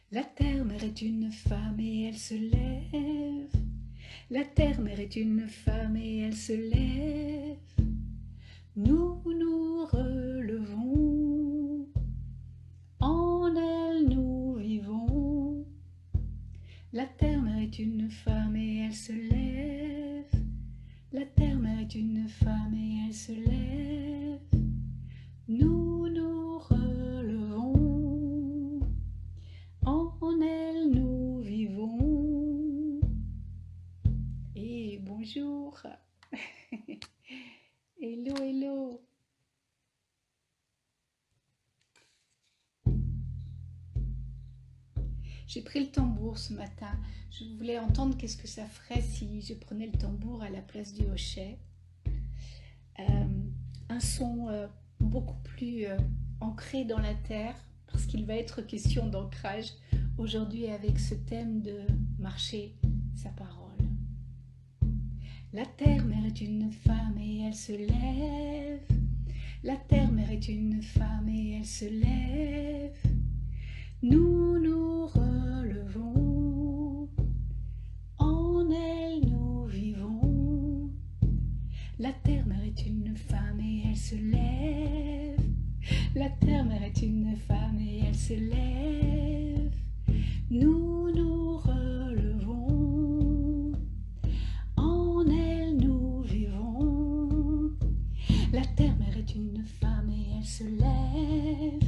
La terre-mère est une femme et elle se lève. La terre-mère est une femme et elle se lève. Nous nous relevons, en elle nous vivons. La terre-mère est une femme et elle se lève. La terre-mère est une femme et elle se lève. Nous nous relevons, en elle nous vivons. Et bonjour. Hello, hello. J'ai pris le tambour ce matin. Je voulais entendre qu'est-ce que ça ferait si je prenais le tambour à la place du hochet. Un son beaucoup plus ancré dans la terre, parce qu'il va être question d'ancrage aujourd'hui avec ce thème de marcher sa parole. La terre-mère est une femme et elle se lève. La terre-mère est une femme et elle se lève. Nous nous relevons, en elle nous vivons. La terre-mère est une femme et elle se lève. La terre-mère est une femme et elle se lève. Nous nous relevons, en elle nous vivons. La terre-mère est une femme et elle se lève.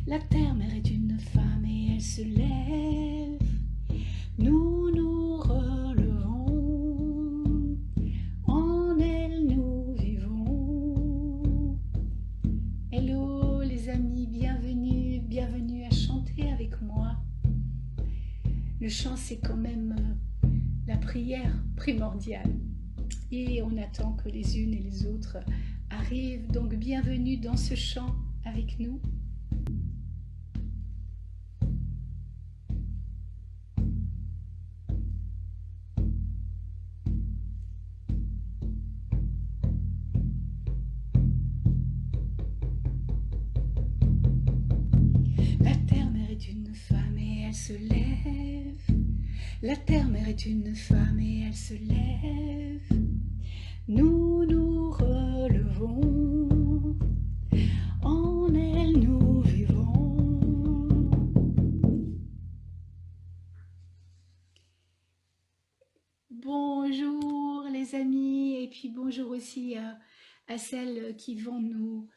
La terre-mère est une femme et elle se lève. Nous nous relevons, en elle nous vivons. Hello les amis, bienvenue, bienvenue à chanter avec moi. Le chant, c'est quand même la prière primordiale. Et on attend que les unes et les autres arrivent. Donc bienvenue dans ce chant avec nous. La terre-mère est une femme et elle se lève. La terre-mère est une femme et elle se lève. Nous nous relevons, en elle nous vivons. Bonjour les amis, et puis bonjour aussi à celles qui vont nous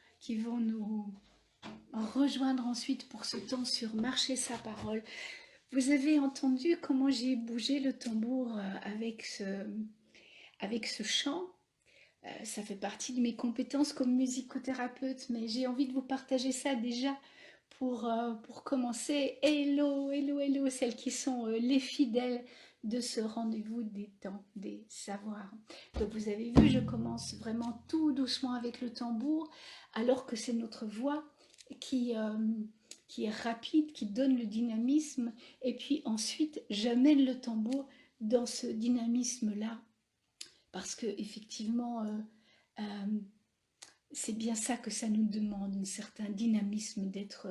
rejoindre ensuite pour ce temps sur marcher sa parole. Vous avez entendu comment j'ai bougé le tambour avec ce chant. Ça fait partie de mes compétences comme musicothérapeute, mais j'ai envie de vous partager ça déjà pour commencer. Hello, hello, hello, celles qui sont les fidèles de ce rendez-vous des temps, des savoirs. Donc vous avez vu, je commence vraiment tout doucement avec le tambour, alors que c'est notre voix qui, euh, qui est rapide, qui donne le dynamisme, et puis ensuite j'amène le tambour dans ce dynamisme-là, parce que effectivement, c'est bien ça que ça nous demande, un certain dynamisme d'être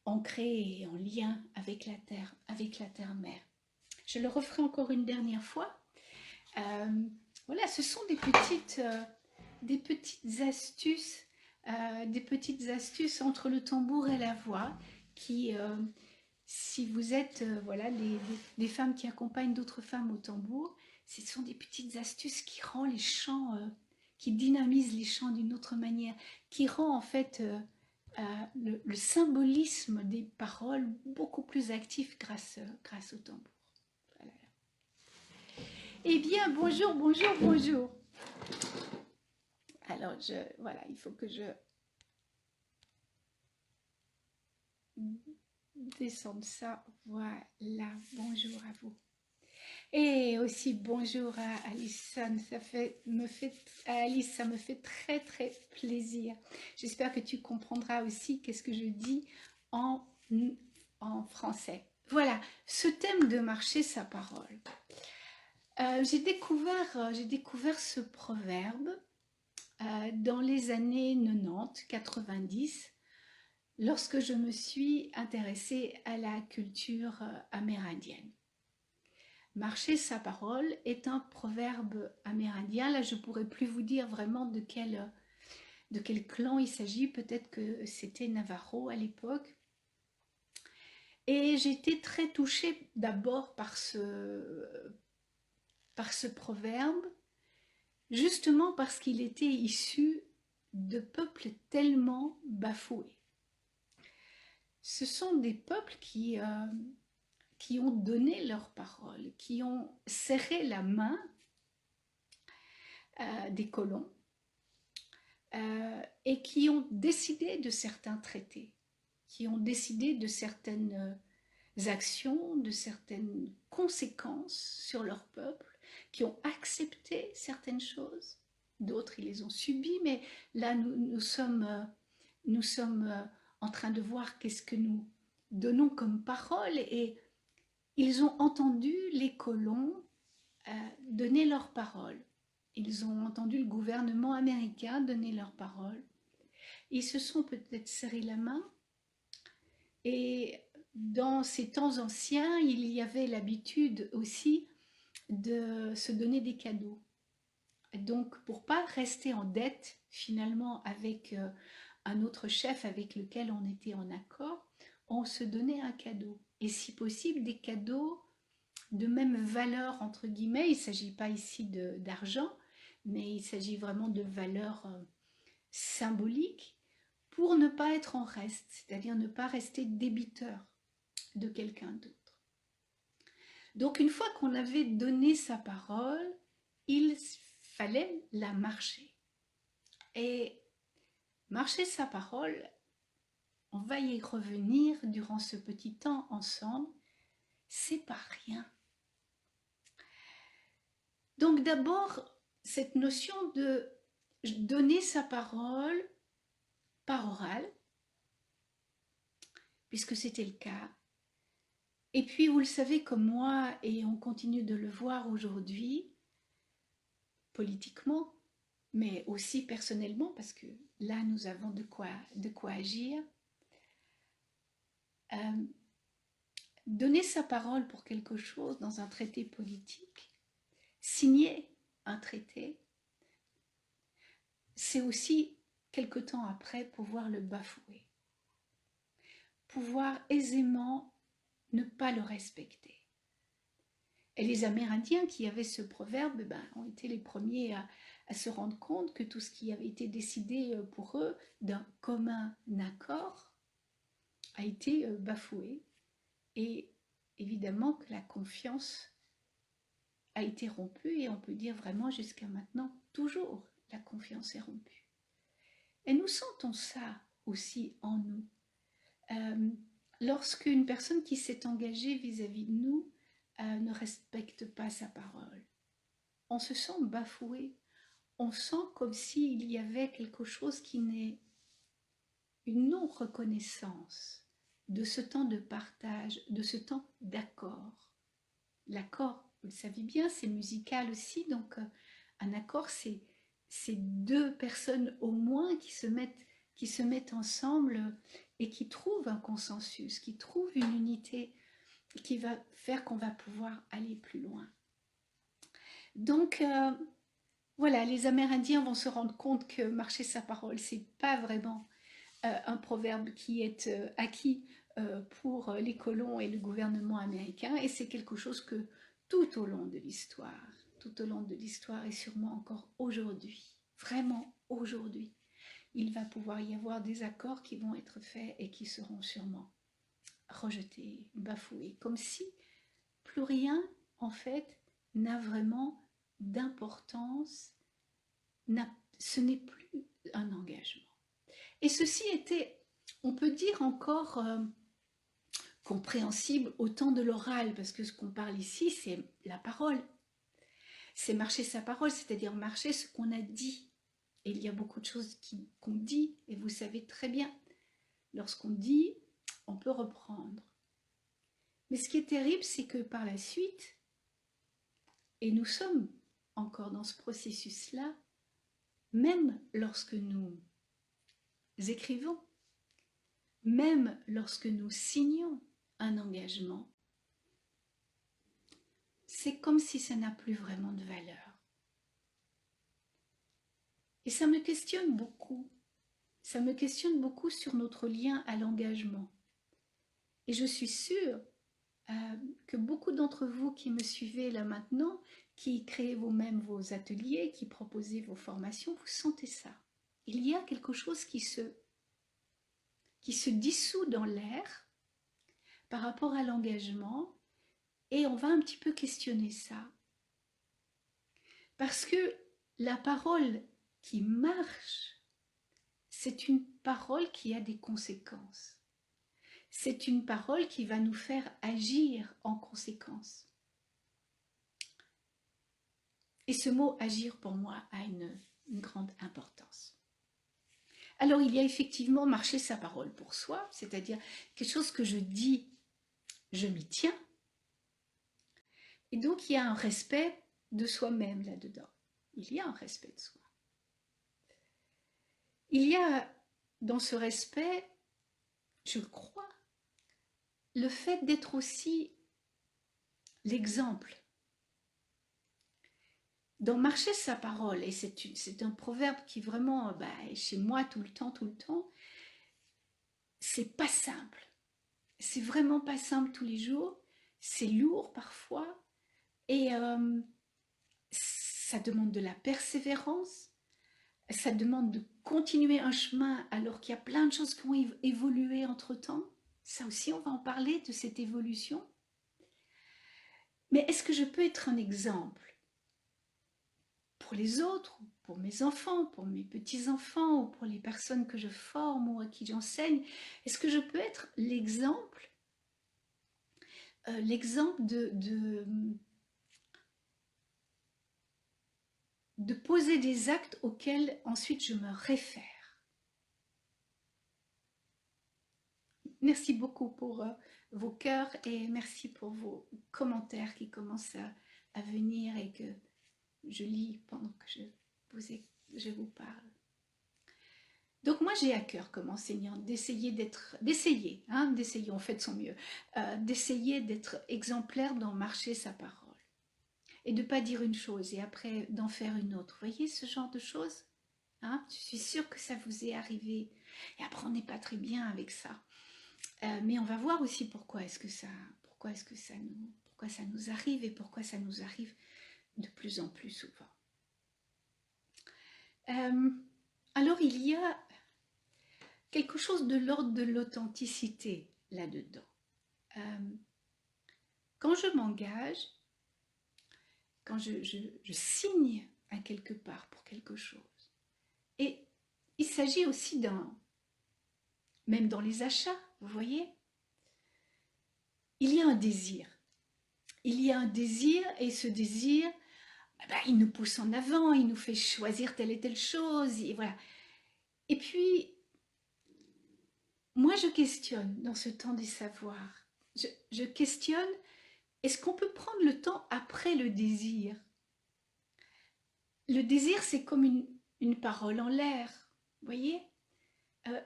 ancré et en lien avec la terre-mère. Je le referai encore une dernière fois. Euh, voilà, ce sont des petites astuces entre le tambour et la voix qui, si vous êtes voilà, des femmes qui accompagnent d'autres femmes au tambour, ce sont des petites astuces qui rendent les chants, qui dynamisent les chants d'une autre manière, qui rend en fait le symbolisme des paroles beaucoup plus actif grâce au tambour. Voilà. Eh bien, bonjour, bonjour, bonjour. Alors, voilà, il faut que je descende ça. Voilà, bonjour à vous. Et aussi bonjour à Alison, Alice, ça me fait très très plaisir. J'espère que tu comprendras aussi qu'est-ce que je dis en, en français. Voilà, ce thème de marcher sa parole. J'ai découvert ce proverbe dans les années 90, 90, lorsque je me suis intéressée à la culture amérindienne. Marcher sa parole est un proverbe amérindien. Là, je ne pourrais plus vous dire vraiment de quel clan il s'agit. Peut-être que c'était Navajo à l'époque. Et j'ai été très touchée d'abord par ce proverbe, justement parce qu'il était issu de peuples tellement bafoués. Ce sont des peuples qui ont donné leur parole, qui ont serré la main des colons et qui ont décidé de certains traités, qui ont décidé de certaines actions, de certaines conséquences sur leur peuple, qui ont accepté certaines choses, d'autres ils les ont subies, mais là nous sommes en train de voir qu'est-ce que nous donnons comme parole, et ils ont entendu les colons donner leur parole. Ils ont entendu le gouvernement américain donner leur parole. Ils se sont peut-être serré la main. Et dans ces temps anciens, il y avait l'habitude aussi de se donner des cadeaux. Donc, pour pas rester en dette finalement avec un autre chef avec lequel on était en accord, on se donnait un cadeau. Et si possible, des cadeaux de même valeur, entre guillemets. Il ne s'agit pas ici d'argent, mais il s'agit vraiment de valeur symbolique pour ne pas être en reste, c'est-à-dire ne pas rester débiteur de quelqu'un d'autre. Donc une fois qu'on avait donné sa parole, il fallait la marcher. Et marcher sa parole, on va y revenir durant ce petit temps ensemble, c'est pas rien. Donc d'abord, cette notion de donner sa parole par oral, puisque c'était le cas. Et puis, vous le savez comme moi, et on continue de le voir aujourd'hui, politiquement, mais aussi personnellement, parce que là, nous avons de quoi agir. Donner sa parole pour quelque chose dans un traité politique, signer un traité, c'est aussi, quelque temps après, pouvoir le bafouer, pouvoir aisément ne pas le respecter. Et les Amérindiens qui avaient ce proverbe ont été les premiers à se rendre compte que tout ce qui avait été décidé pour eux d'un commun accord a été bafoué. Et évidemment que la confiance a été rompue, et on peut dire vraiment jusqu'à maintenant, toujours la confiance est rompue. Et nous sentons ça aussi en nous. Lorsqu'une personne qui s'est engagée vis-à-vis de nous ne respecte pas sa parole, on se sent bafoué, on sent comme s'il y avait quelque chose qui n'est une non-reconnaissance de ce temps de partage, de ce temps d'accord. L'accord, vous le savez bien, c'est musical aussi, donc un accord, c'est deux personnes au moins qui se mettent ensemble et qui trouvent un consensus, qui trouvent une unité qui va faire qu'on va pouvoir aller plus loin. Donc, voilà, les Amérindiens vont se rendre compte que marcher sa parole, c'est pas vraiment un proverbe qui est acquis pour les colons et le gouvernement américain, et c'est quelque chose que tout au long de l'histoire et sûrement encore aujourd'hui, vraiment aujourd'hui, il va pouvoir y avoir des accords qui vont être faits et qui seront sûrement rejetés, bafoués, comme si plus rien en fait n'a vraiment d'importance, ce n'est plus un engagement. Et ceci était, on peut dire encore compréhensible au temps de l'oral, parce que ce qu'on parle ici, c'est la parole. C'est marcher sa parole, c'est-à-dire marcher ce qu'on a dit. Et il y a beaucoup de choses qu'on dit, et vous savez très bien, lorsqu'on dit, on peut reprendre. Mais ce qui est terrible, c'est que par la suite, et nous sommes encore dans ce processus-là, même lorsque nous écrivons, même lorsque nous signons un engagement, c'est comme si ça n'a plus vraiment de valeur. Et ça me questionne beaucoup. Ça me questionne beaucoup sur notre lien à l'engagement. Et je suis sûre que beaucoup d'entre vous qui me suivez là maintenant, qui créez vous-même vos ateliers, qui proposez vos formations, vous sentez ça. Il y a quelque chose qui se dissout dans l'air par rapport à l'engagement et on va un petit peu questionner ça. Parce que la parole qui marche, c'est une parole qui a des conséquences. C'est une parole qui va nous faire agir en conséquence. Et ce mot agir pour moi a une grande importance. Alors il y a effectivement marcher sa parole pour soi, c'est-à-dire quelque chose que je dis, je m'y tiens. Et donc il y a un respect de soi-même là-dedans. Il y a un respect de soi. Il y a dans ce respect, je crois, le fait d'être aussi l'exemple. Dans marcher sa parole, et c'est un proverbe qui vraiment est chez moi tout le temps, c'est pas simple. C'est vraiment pas simple tous les jours. C'est lourd parfois. Et ça demande de la persévérance. Ça demande de continuer un chemin alors qu'il y a plein de choses qui ont évolué entre-temps. Ça aussi, on va en parler de cette évolution. Mais est-ce que je peux être un exemple pour les autres, pour mes enfants, pour mes petits-enfants, ou pour les personnes que je forme ou à qui j'enseigne? Est-ce que je peux être l'exemple de poser des actes auxquels ensuite je me réfère? Merci beaucoup pour vos cœurs et merci pour vos commentaires qui commencent à venir et que je lis pendant que je vous parle. Donc moi j'ai à cœur comme enseignante d'essayer, on fait de son mieux, d'essayer d'être exemplaire dans marcher sa parole et de ne pas dire une chose et après d'en faire une autre. Vous voyez ce genre de choses, hein? Je suis sûre que ça vous est arrivé et après on n'est pas très bien avec ça. Mais on va voir aussi pourquoi est-ce que ça nous arrive et pourquoi ça nous arrive de plus en plus souvent. Alors il y a quelque chose de l'ordre de l'authenticité là-dedans. Quand je m'engage, quand je signe à quelque part pour quelque chose, et il s'agit aussi même dans les achats, vous voyez, il y a un désir. Il y a un désir et ce désir, il nous pousse en avant, il nous fait choisir telle et telle chose, et voilà. Et puis, moi je questionne dans ce temps des savoirs, je questionne, est-ce qu'on peut prendre le temps après le désir? Le désir, c'est comme une parole en l'air, vous voyez?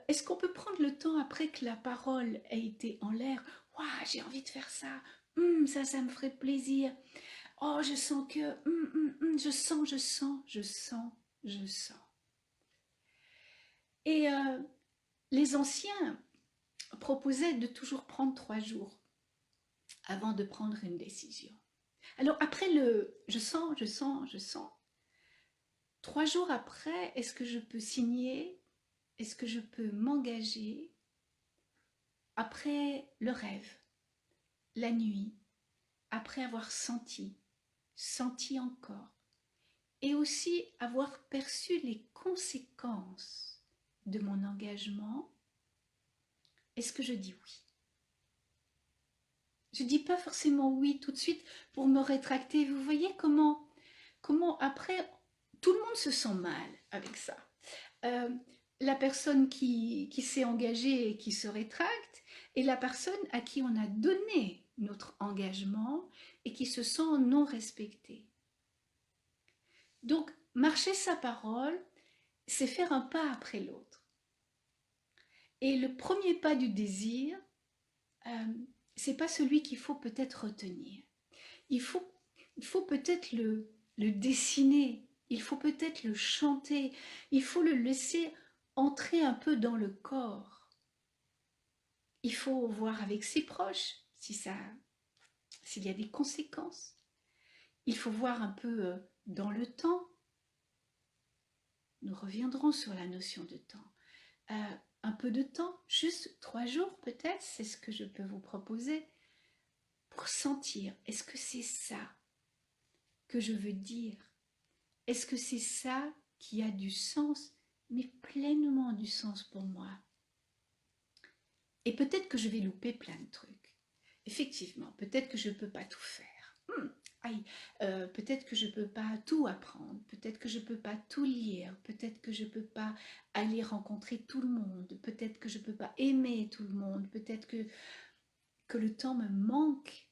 Est-ce qu'on peut prendre le temps après que la parole ait été en l'air? Waouh, j'ai envie de faire ça, ça me ferait plaisir. Oh, je sens que, je sens. Et les anciens proposaient de toujours prendre 3 jours avant de prendre une décision. Alors après je sens, 3 jours après, est-ce que je peux signer? Est-ce que je peux m'engager? Après le rêve, la nuit, après avoir senti encore, et aussi avoir perçu les conséquences de mon engagement, est-ce que je dis oui? Je ne dis pas forcément oui tout de suite pour me rétracter. Vous voyez comment après, tout le monde se sent mal avec ça. La personne qui s'est engagée et qui se rétracte, et la personne à qui on a donné notre engagement et qui se sent non respectée. Donc, marcher sa parole, c'est faire un pas après l'autre. Et le premier pas du désir, c'est pas celui qu'il faut peut-être retenir. Il faut, il faut peut-être le dessiner, il faut peut-être le chanter, il faut le laisser entrer un peu dans le corps. Il faut voir avec ses proches s'il y a des conséquences. Il faut voir un peu dans le temps. Nous reviendrons sur la notion de temps. Un peu de temps, juste 3 jours peut-être, c'est ce que je peux vous proposer, pour sentir, est-ce que c'est ça que je veux dire? Est-ce que c'est ça qui a du sens, mais pleinement du sens pour moi? Et peut-être que je vais louper plein de trucs. Effectivement, peut-être que je ne peux pas tout faire. Peut-être que je ne peux pas tout apprendre, peut-être que je ne peux pas tout lire, peut-être que je ne peux pas aller rencontrer tout le monde, peut-être que je ne peux pas aimer tout le monde, peut-être que le temps me manque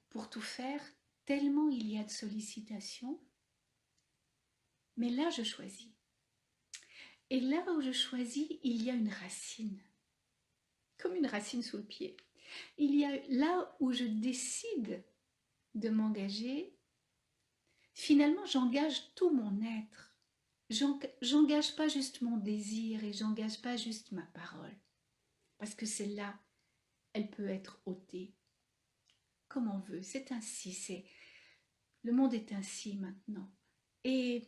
pour tout faire, tellement il y a de sollicitations. Mais là, je choisis. Et là où je choisis, il y a une racine, comme une racine sous le pied. Il y a là où je décide de m'engager, finalement j'engage tout mon être. J'engage pas juste mon désir et j'engage pas juste ma parole. Parce que celle-là, elle peut être ôtée comme on veut. C'est ainsi, le monde est ainsi maintenant. Mais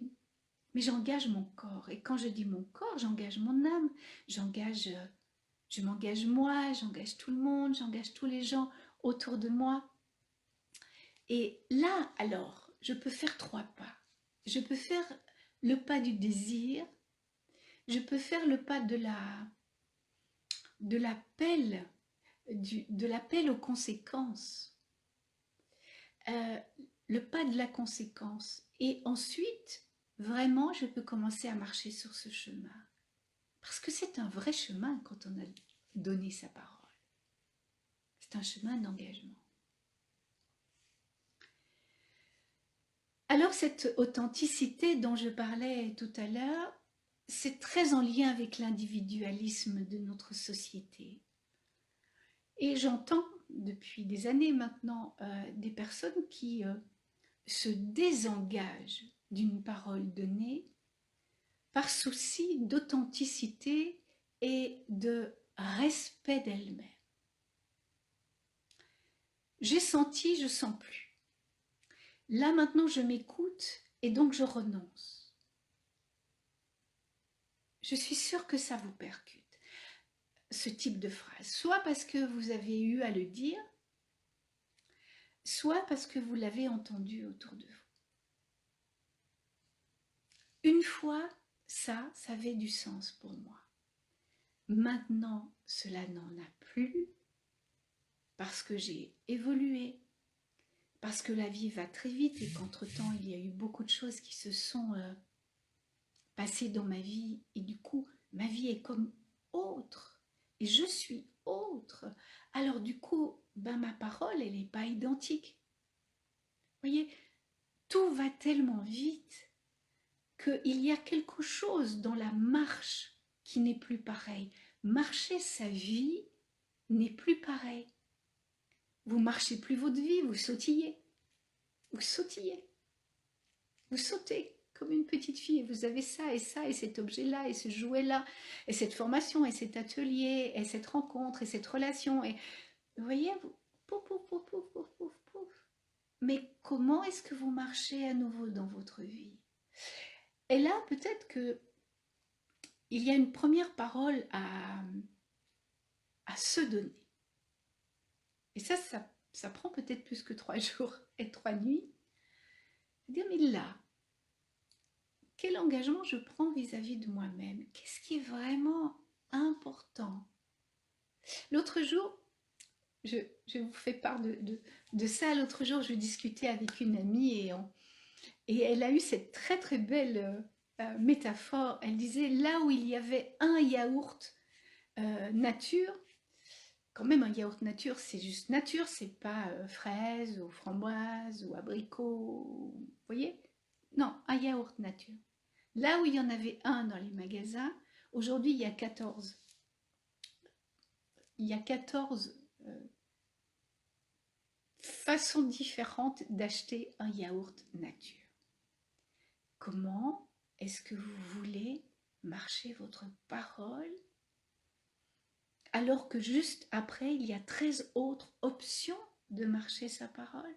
j'engage mon corps. Et quand je dis mon corps, j'engage mon âme, je m'engage moi, j'engage tout le monde, j'engage tous les gens autour de moi. Et là, alors, je peux faire 3 pas. Je peux faire le pas du désir, je peux faire le pas de l'appel aux conséquences, euh, le pas de la conséquence. Et ensuite, vraiment, je peux commencer à marcher sur ce chemin. Parce que c'est un vrai chemin quand on a donné sa parole. C'est un chemin d'engagement. Alors cette authenticité dont je parlais tout à l'heure, c'est très en lien avec l'individualisme de notre société. Et j'entends depuis des années maintenant des personnes qui se désengagent d'une parole donnée par souci d'authenticité et de respect d'elle-même. J'ai senti, je sens plus. Là maintenant je m'écoute et donc je renonce. Je suis sûre que ça vous percute, ce type de phrase, soit parce que vous avez eu à le dire, soit parce que vous l'avez entendu autour de vous. Une fois, ça avait du sens pour moi. Maintenant, cela n'en a plus parce que j'ai évolué, parce que la vie va très vite et qu'entre-temps, il y a eu beaucoup de choses qui se sont passées dans ma vie et du coup, ma vie est comme autre et je suis autre. Alors du coup, ma parole, elle n'est pas identique. Vous voyez, tout va tellement vite qu'il y a quelque chose dans la marche qui n'est plus pareil. Marcher sa vie n'est plus pareil. Vous marchez plus votre vie, vous sautillez. Vous sautillez. Vous sautez comme une petite fille. Vous avez ça, et cet objet-là, et ce jouet-là, et cette formation, et cet atelier, et cette rencontre, et cette relation. Et vous voyez, pouf, pouf, pouf, pouf, pouf, pouf, pouf. Mais comment est-ce que vous marchez à nouveau dans votre vie? Et là, peut-être que il y a une première parole à se donner. Et ça prend peut-être plus que 3 jours et 3 nuits. Dire, mais là, quel engagement je prends vis-à-vis de moi-même? Qu'est-ce qui est vraiment important? L'autre jour, je vous fais part de ça. L'autre jour, je discutais avec une amie et elle a eu cette très très belle métaphore. Elle disait, là où il y avait un yaourt nature, quand même un yaourt nature, c'est juste nature, c'est pas fraise ou framboise ou abricot, vous voyez? Non, un yaourt nature. Là où il y en avait un dans les magasins, Aujourd'hui, il y a 14. Il y a 14 façons différentes d'acheter un yaourt nature. Comment est-ce que vous voulez marcher votre parole alors que juste après, il y a 13 autres options de marcher sa parole?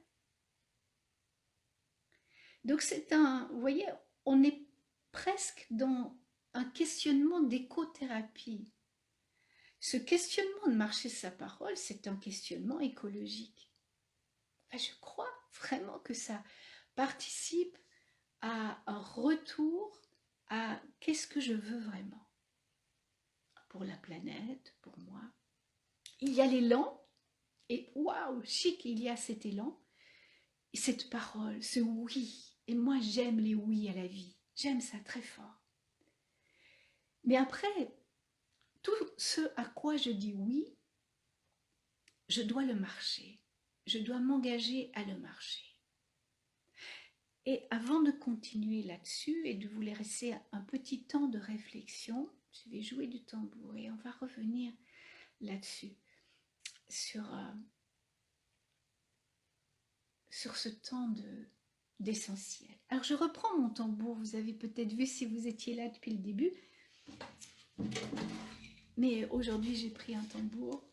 Donc c'est vous voyez, on est presque dans un questionnement d'écothérapie. Ce questionnement de marcher sa parole, c'est un questionnement écologique. Je crois vraiment que ça participe à un retour à qu'est-ce que je veux vraiment pour la planète, pour moi. Il y a l'élan, et waouh, chic, il y a cet élan, et cette parole, ce oui. Et moi, j'aime les oui à la vie. J'aime ça très fort. Mais après, tout ce à quoi je dis oui, je dois le marcher. Je dois m'engager à le marcher. Et avant de continuer là-dessus et de vous laisser un petit temps de réflexion, je vais jouer du tambour et on va revenir là-dessus, sur ce temps d'essentiel. Alors je reprends mon tambour, vous avez peut-être vu si vous étiez là depuis le début, mais aujourd'hui j'ai pris un tambour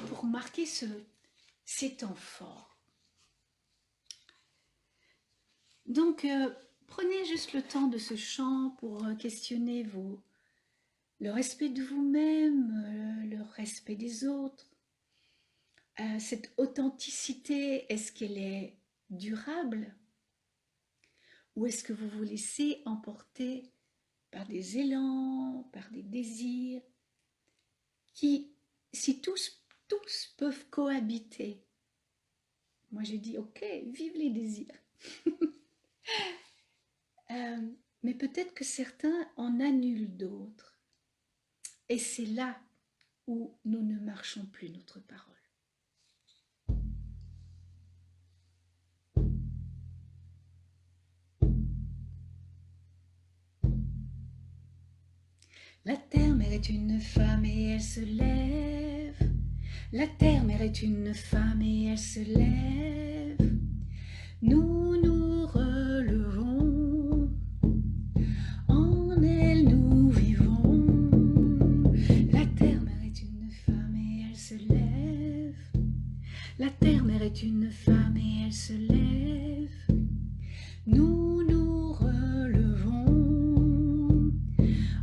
pour marquer ces temps forts. Donc prenez juste le temps de ce chant pour questionner le respect de vous-même, le respect des autres. Cette authenticité, est-ce qu'elle est durable? Ou est-ce que vous vous laissez emporter par des élans, par des désirs qui, si tous peuvent cohabiter, moi je dis ok, vive les désirs. Mais peut-être que certains en annulent d'autres. Et c'est là où nous ne marchons plus notre parole. La terre-mère est une femme et elle se lève. La terre-mère est une femme et elle se lève. Nous nous relevons. En elle nous vivons. La terre-mère est une femme et elle se lève. La terre-mère est une femme et elle se lève. Nous nous relevons.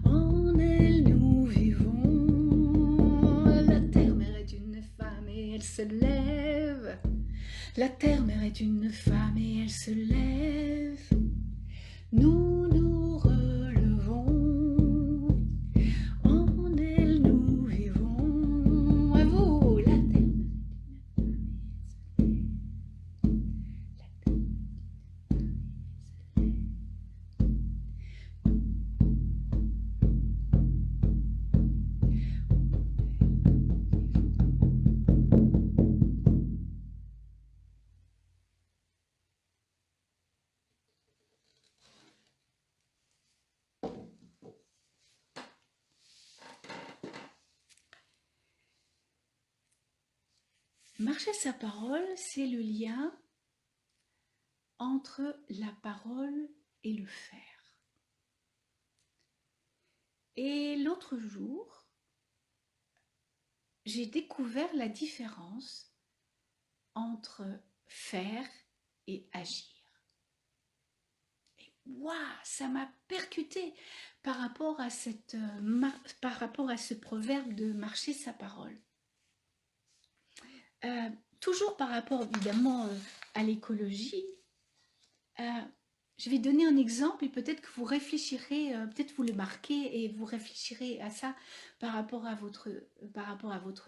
En elle nous vivons. La terre-mère est une femme et elle se lève. La terre-mère est une femme et elle se lève. Nous nous relevons. En elle nous vivons. À vous, la terre-mère est Marcher sa parole, c'est le lien entre la parole et le faire. Et l'autre jour, j'ai découvert la différence entre faire et agir. Et waouh, ça m'a percuté par rapport à ce proverbe de marcher sa parole. Toujours par rapport évidemment à l'écologie, je vais donner un exemple et peut-être que vous réfléchirez, peut-être vous le marquez et vous réfléchirez à ça par rapport à votre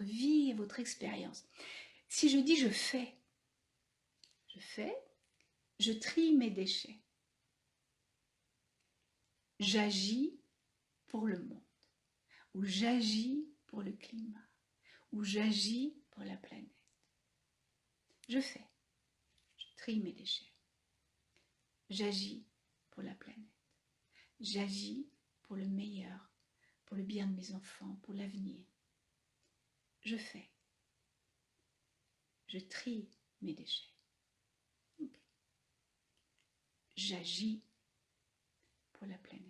vie et votre expérience. Si je dis je fais, je trie mes déchets, j'agis pour le monde, ou j'agis pour le climat, ou j'agis pour la planète. Je fais, je trie mes déchets, j'agis pour la planète, j'agis pour le meilleur, pour le bien de mes enfants, pour l'avenir. Je fais. Je trie mes déchets. Okay. J'agis pour la planète.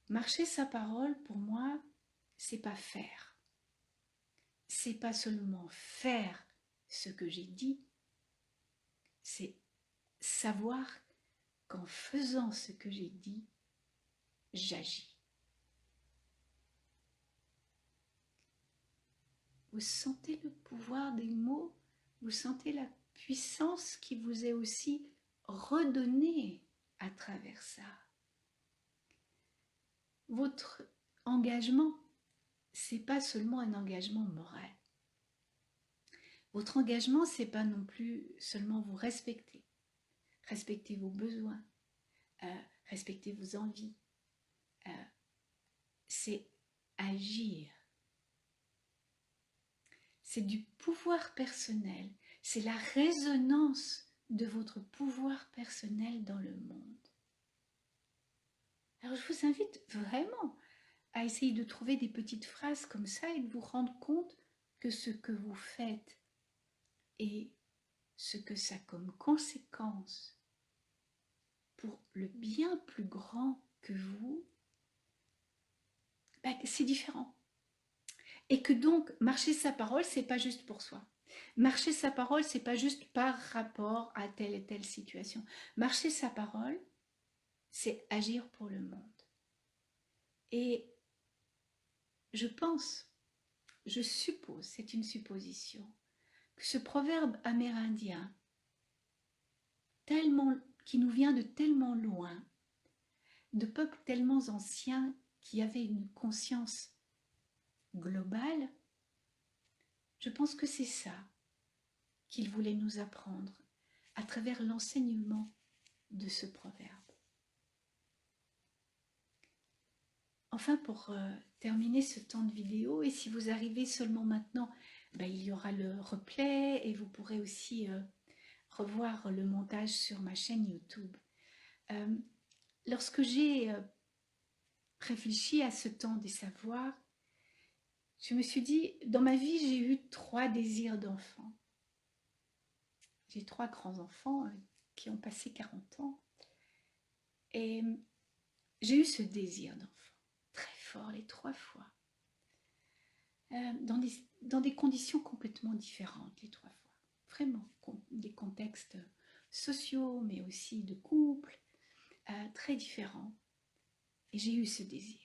Marcher sa parole, pour moi, c'est pas faire. C'est pas seulement faire ce que j'ai dit, c'est savoir qu'en faisant ce que j'ai dit, j'agis. Vous sentez le pouvoir des mots, vous sentez la puissance qui vous est aussi redonnée à travers ça. Votre engagement, c'est pas seulement un engagement moral. Votre engagement, c'est pas non plus seulement vous respecter. Respecter vos besoins, respecter vos envies. C'est agir. C'est du pouvoir personnel. C'est la résonance de votre pouvoir personnel dans le monde. Alors je vous invite vraiment à essayer de trouver des petites phrases comme ça et de vous rendre compte que ce que vous faites et ce que ça a comme conséquence pour le bien plus grand que vous, c'est différent. Et que donc, marcher sa parole, c'est pas juste pour soi. Marcher sa parole, c'est pas juste par rapport à telle et telle situation. Marcher sa parole, c'est agir pour le monde. Et je pense, je suppose, c'est une supposition, que ce proverbe amérindien, qui nous vient de tellement loin, de peuples tellement anciens qui avaient une conscience globale, je pense que c'est ça qu'il voulait nous apprendre à travers l'enseignement de ce proverbe. Enfin, pour terminer ce temps de vidéo, et si vous arrivez seulement maintenant, il y aura le replay et vous pourrez aussi revoir le montage sur ma chaîne YouTube. Lorsque j'ai réfléchi à ce temps des savoirs, je me suis dit, dans ma vie, j'ai eu 3 désirs d'enfant. J'ai 3 grands-enfants qui ont passé 40 ans. Et j'ai eu ce désir d'enfant, très fort, les 3 fois. Dans des conditions complètement différentes, les 3 fois. Vraiment, des contextes sociaux, mais aussi de couple, très différents. Et j'ai eu ce désir.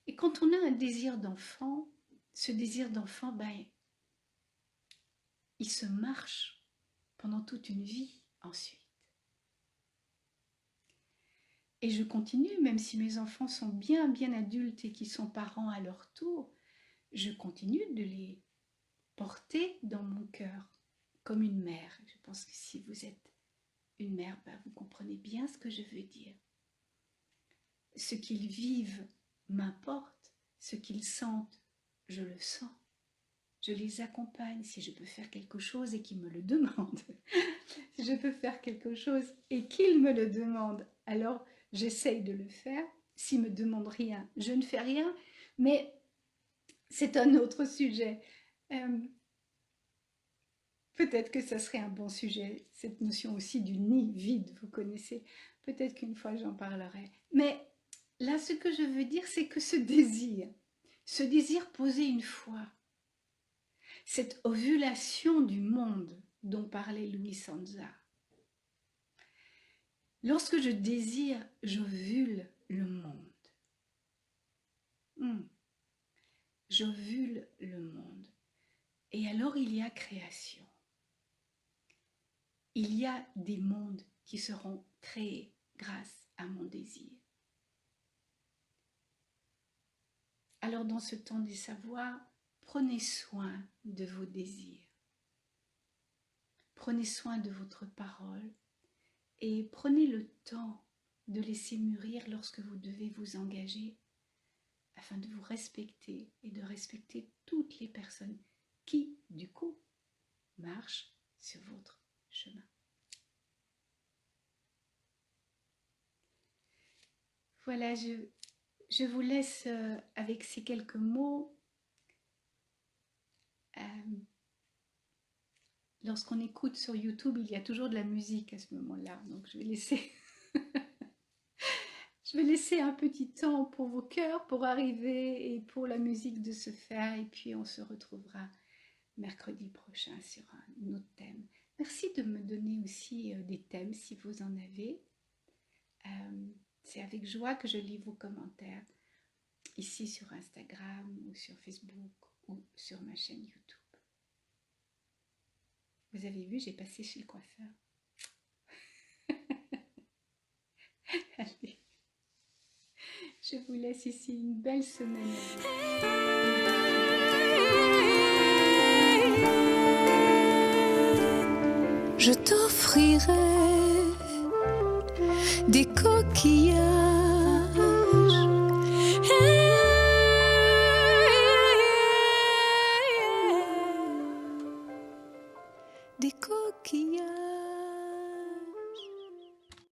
Et quand on a un désir d'enfant, ce désir d'enfant, il se marche pendant toute une vie ensuite. Et je continue, même si mes enfants sont bien adultes et qui sont parents à leur tour, je continue de les porter dans mon cœur comme une mère. Je pense que si vous êtes une mère, vous comprenez bien ce que je veux dire. Ce qu'ils vivent m'importe, ce qu'ils sentent, je le sens. Je les accompagne si je peux faire quelque chose et qu'ils me le demandent. Si je peux faire quelque chose et qu'ils me le demandent, alors j'essaye de le faire. S'ils ne me demandent rien, je ne fais rien. Mais c'est un autre sujet. Peut-être que ça serait un bon sujet, cette notion aussi du nid vide, vous connaissez. Peut-être qu'une fois j'en parlerai. Mais là, ce que je veux dire, c'est que ce désir posé une fois, cette ovulation du monde dont parlait Louis Sanza, lorsque je désire, j'ovule le monde. J'ovule le monde. Et alors il y a création. Il y a des mondes qui seront créés grâce à mon désir. Alors dans ce temps des savoirs, prenez soin de vos désirs. Prenez soin de votre parole et prenez le temps de laisser mûrir lorsque vous devez vous engager afin de vous respecter et de respecter toutes les personnes qui, du coup, marchent sur votre chemin. Voilà, je vous laisse avec ces quelques mots. Euh, Lorsqu'on écoute sur YouTube, il y a toujours de la musique à ce moment-là. Donc je vais laisser, je vais laisser un petit temps pour vos cœurs, pour arriver et pour la musique de se faire. Et puis on se retrouvera mercredi prochain sur un autre thème. Merci de me donner aussi des thèmes si vous en avez. C'est avec joie que je lis vos commentaires ici sur Instagram ou sur Facebook ou sur ma chaîne YouTube. Vous avez vu, j'ai passé chez le coiffeur. Allez, je vous laisse ici une belle semaine. Je t'offrirai des coquillages, des coquillages.